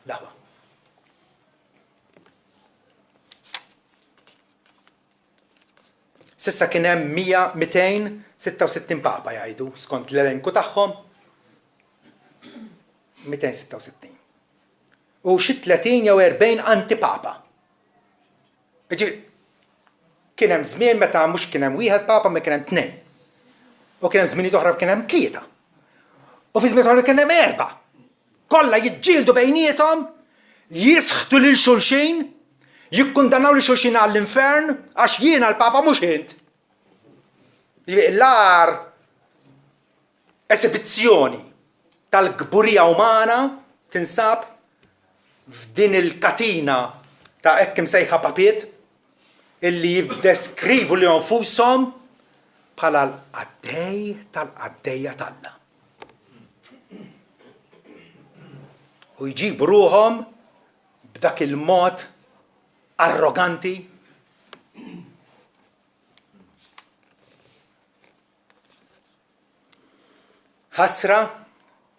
Laħwa. S'issa kien hemm 266 papa jgħidu skont l-elenku tagħhom 266. U xi 30 jew 40 antipapa. Kien hemm żmien meta mhux kien hemm wieħed papa ma kien hemm tnejn. U kien hemm żminijiet oħra kien hemm tlieta. U fi żmien oħra kien hemm erba'. Kollha jiġġieldu bejniethom, jisħtu lil xulxin, jikkundannaw lil xulxin għall-infern għax jiena l-papa mhux int. L-ar esibizzjoni tal-gburija umana tinsab f'din il-katina ta' hekk imsejħa papiet illi jiddeskrivu li nfushom bħala l-qaddej tal-qaddejja talla. U jġibu ruhom b'dak il-mod arroganti ħasra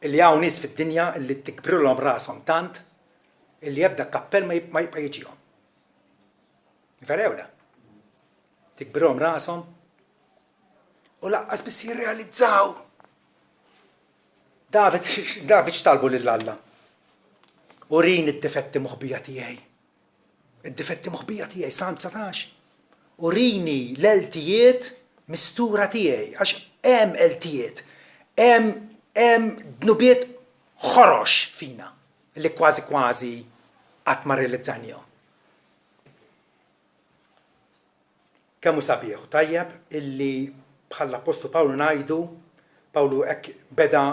illi hawn nies fid-dinja illi tikbrilhom rashom tant illi jebda kappell ma jibqa' jiġihom. Vera jew le? Tikbrilhom rashom u laqqas biss jirrealizzaw. David x'talbu lil Alla. Urini d-difetti moħbija tiegħi. Id-difetti moħbija tiegħi Salm 19. Urini l-eltijiet mistura tiegħi għax hemm eltijiet. Hemm dnubiet ħorox fina li kważi qatt ma realizzanihom. Kemm hu sabiħ tajjeb illi bħall Apostlu Pawlu ngħidu, Pawlu hekk beda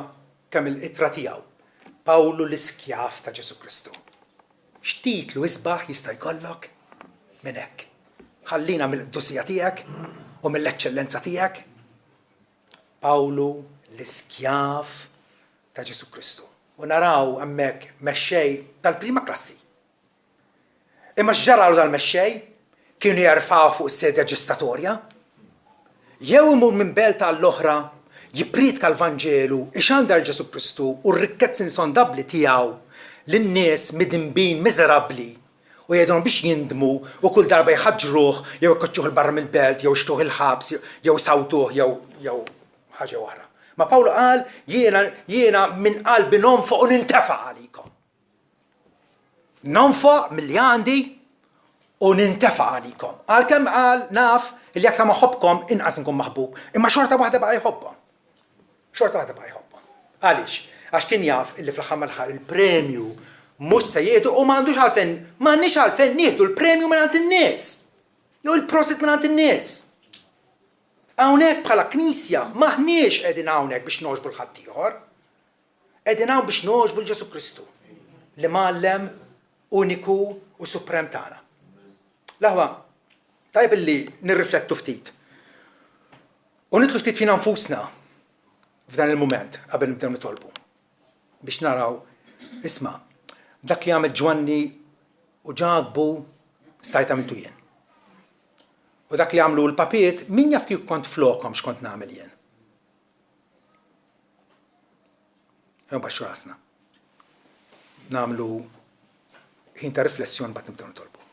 kemm il-qittra tiegħu. Pawlu l-iskjaf ta' Ġesu Kristu. X'titlu isbaħ jista' jkollok minn hekk. Ħallina mill-qdussija tiegħek u mill-eċċellenza tiegħek. Pawlu l-iskjaf ta' Ġesu Kristu. U naraw hemmhekk mexxej tal-prima klassi. Imma x'ġaralu tal-mexxej kienu jerfgħu fuq is-sedja ġestatorja. Jew imur minn belt tal-oħra jipritka l-Vanġelu ixandar Ġesu Kristu u r-rikkezzi insondabbli tiegħu lin-nies midinbin miżerabbli u jgħidhom biex jindmu u kull darba jħaġġruh jew ikoċċuh il-barra mill-belt jew ixtuh il-ħabs jew sawtuh jew ħaġa oħra. Ma Pawlu qal jiena minn qalbi nonfoq u nintefa' għalikom. Nonfoq milli għandi u nintefa' għalikom. Għalkemm qal naf li jekk ma ħobbkom inqas nkun maħbub, imma xorta waħda baqa' jħobbhom. Xorta waħda baqa' jħobbhom. Għaliex? Għax kien jaf illi fl-aħħar mill-aħħar il-premju mhux se jieħdu u m'għandniex għalfejn nieħdu l-premju mingħand in-nies. Jew il-prosit mingħand in-nies. Hawnhekk bħala Knisja maħniex qegħdin hawnhekk biex noġbu l-ħadd ieħor. Qegħdin hawn biex noġbu l-Ġesu Kristu li mgħallem uniku u suprem tagħna. L-aħwa, tajb illi nirriflettu ftit. U nitlu ftit fina nfusna f'dan il-mument qabel nibdew nitolbu. Biex naraw, isma' dak li għamel Ġwanni u ġagbu stajt għamiltu jien. U dak li għamlu l-papiet, min jaf kif kont flokhom x'kont nagħmel jien. Jew baxxu rasna. Nagħmlu ħin ta' riflessjon bad nibdew nitolbu.